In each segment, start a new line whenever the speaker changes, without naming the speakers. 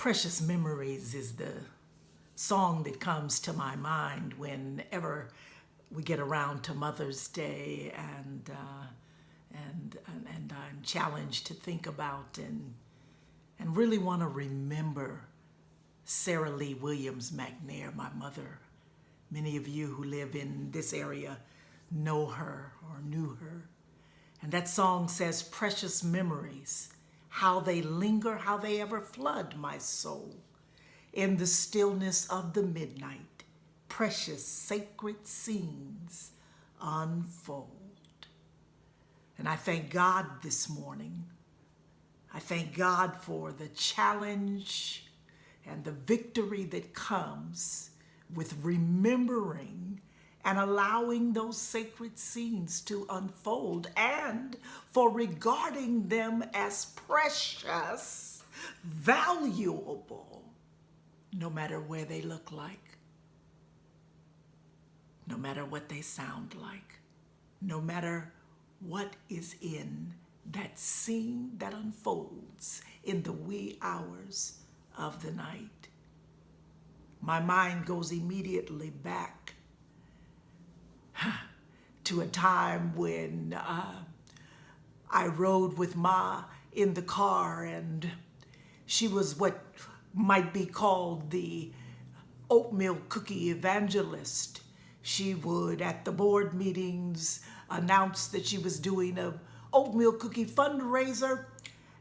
Precious Memories is the song that comes to my mind whenever we get around to Mother's Day, and I'm challenged to think about and really want to remember Sarah Lee Williams McNair, my mother. Many of you who live in this area know her or knew her. And that song says, precious memories, how they linger, how they ever flood my soul. In the stillness of the midnight, precious sacred scenes unfold. And I thank God this morning. I thank God for the challenge and the victory that comes with remembering and allowing those sacred scenes to unfold, and for regarding them as precious, valuable, no matter where they look like, no matter what they sound like, no matter what is in that scene that unfolds in the wee hours of the night. My mind goes immediately back to a time when I rode with Ma in the car, and she was what might be called the oatmeal cookie evangelist. She would, at the board meetings, announce that she was doing a oatmeal cookie fundraiser,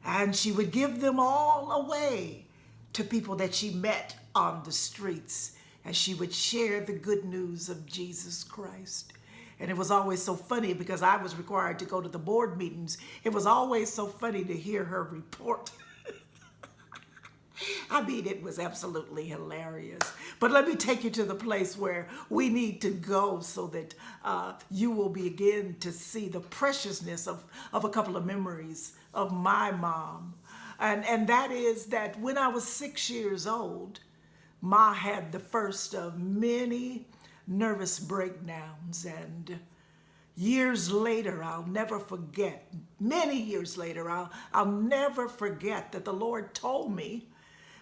and she would give them all away to people that she met on the streets, as she would share the good news of Jesus Christ. And it was always so funny because I was required to go to the board meetings. It was always so funny to hear her report. I mean, it was absolutely hilarious. But let me take you to the place where we need to go so that you will begin to see the preciousness of a couple of memories of my mom. And that is that when I was 6 years old, Ma had the first of many nervous breakdowns. And years later, I'll never forget, many years later, I'll never forget that the Lord told me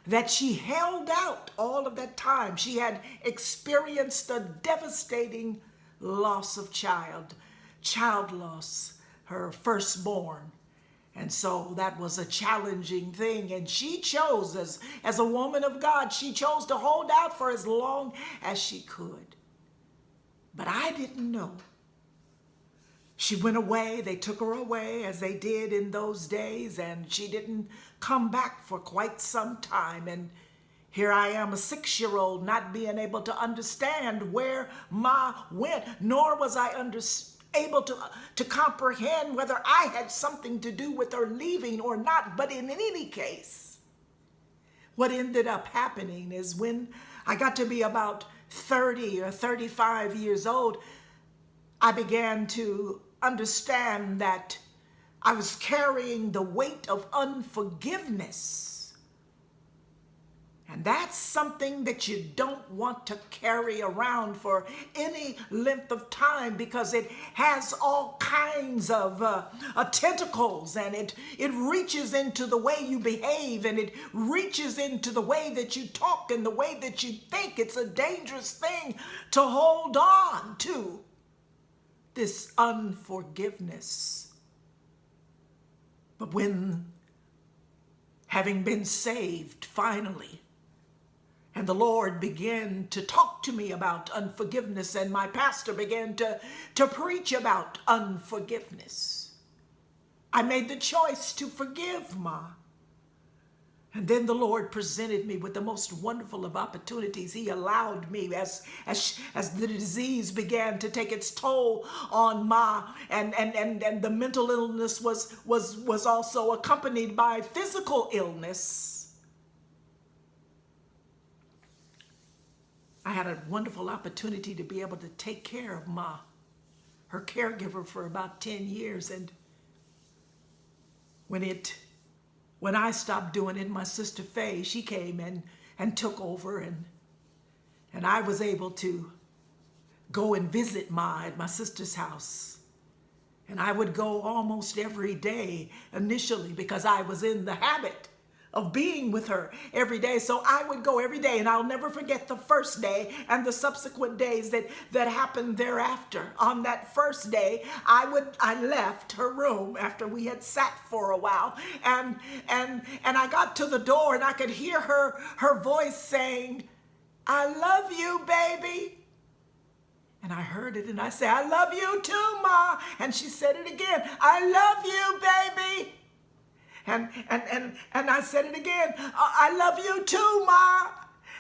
that she held out all of that time. She had experienced a devastating loss of child loss, her firstborn. And so that was a challenging thing. And she chose, as a woman of God, she chose to hold out for as long as she could. But I didn't know. She went away. They took her away, as they did in those days, and she didn't come back for quite some time. And here I am, a 6-year-old, not being able to understand where Ma went, nor was I able to comprehend whether I had something to do with her leaving or not. But in any case, what ended up happening is when I got to be about 30 or 35 years old, I began to understand that I was carrying the weight of unforgiveness. And that's something that you don't want to carry around for any length of time, because it has all kinds of tentacles, and it reaches into the way you behave, and it reaches into the way that you talk and the way that you think. It's a dangerous thing to hold on to, this unforgiveness. But when, having been saved finally, and the Lord began to talk to me about unforgiveness, and my pastor began to preach about unforgiveness, I made the choice to forgive Ma. And then the Lord presented me with the most wonderful of opportunities. He allowed me, as the disease began to take its toll on Ma, and the mental illness was also accompanied by physical illness. I had a wonderful opportunity to be able to take care of Ma, her caregiver, for about 10 years. And when I stopped doing it, my sister Faye, she came and took over, and I was able to go and visit Ma at my sister's house. And I would go almost every day initially, because I was in the habit of being with her every day. So I would go every day, and I'll never forget the first day and the subsequent days that happened thereafter. On that first day, I left her room after we had sat for a while, and I got to the door, and I could hear her voice saying, "I love you, baby." And I heard it, and I said, "I love you too, Ma." And she said it again, "I love you, baby." And I said it again, "I love you too, Ma."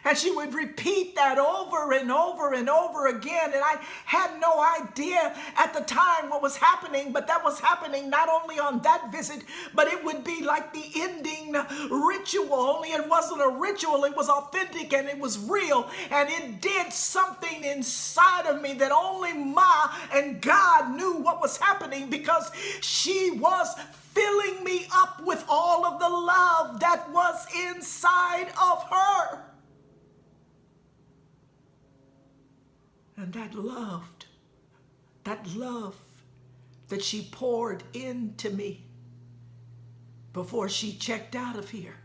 And she would repeat that over and over and over again. And I had no idea at the time what was happening, but that was happening not only on that visit, but it would be like the ending ritual, only it wasn't a ritual, it was authentic and it was real. And it did something inside of me that only Ma and God knew what was happening, because she was filling me up with all of the love that was inside of her. And that love that she poured into me before she checked out of here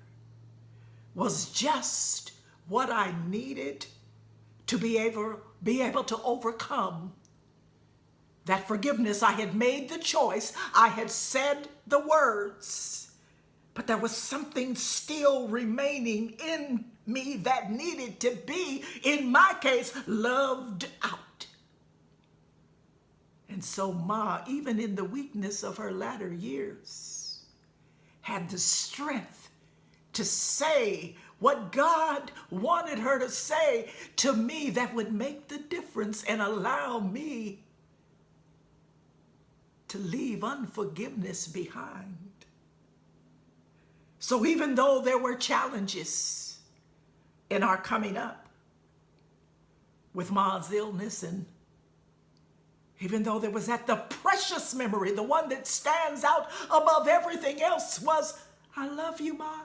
was just what I needed to be able to overcome that forgiveness. I had made the choice. I had said the words, but there was something still remaining in me that needed to be, in my case, loved out. And so Ma, even in the weakness of her latter years, had the strength to say what God wanted her to say to me that would make the difference and allow me to leave unforgiveness behind. So even though there were challenges in our coming up with Ma's illness, and even though there was the precious memory, the one that stands out above everything else was, "I love you, Ma.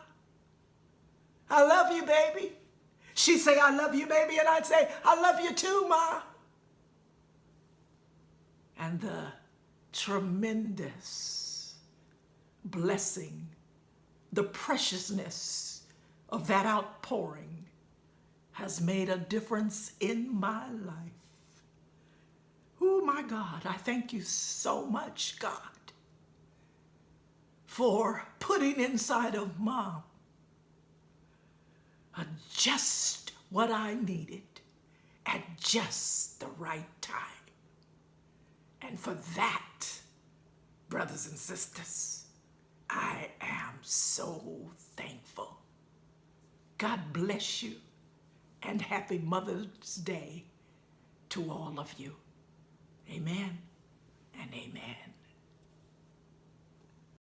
I love you, baby." She'd say, "I love you, baby," and I'd say, "I love you too, Ma." And the tremendous blessing, the preciousness of that outpouring has made a difference in my life. Oh my God, I thank you so much, God, for putting inside of Mom just what I needed at just the right time. And for that, brothers and sisters, I am so thankful. God bless you, and happy Mother's Day to all of you. Amen.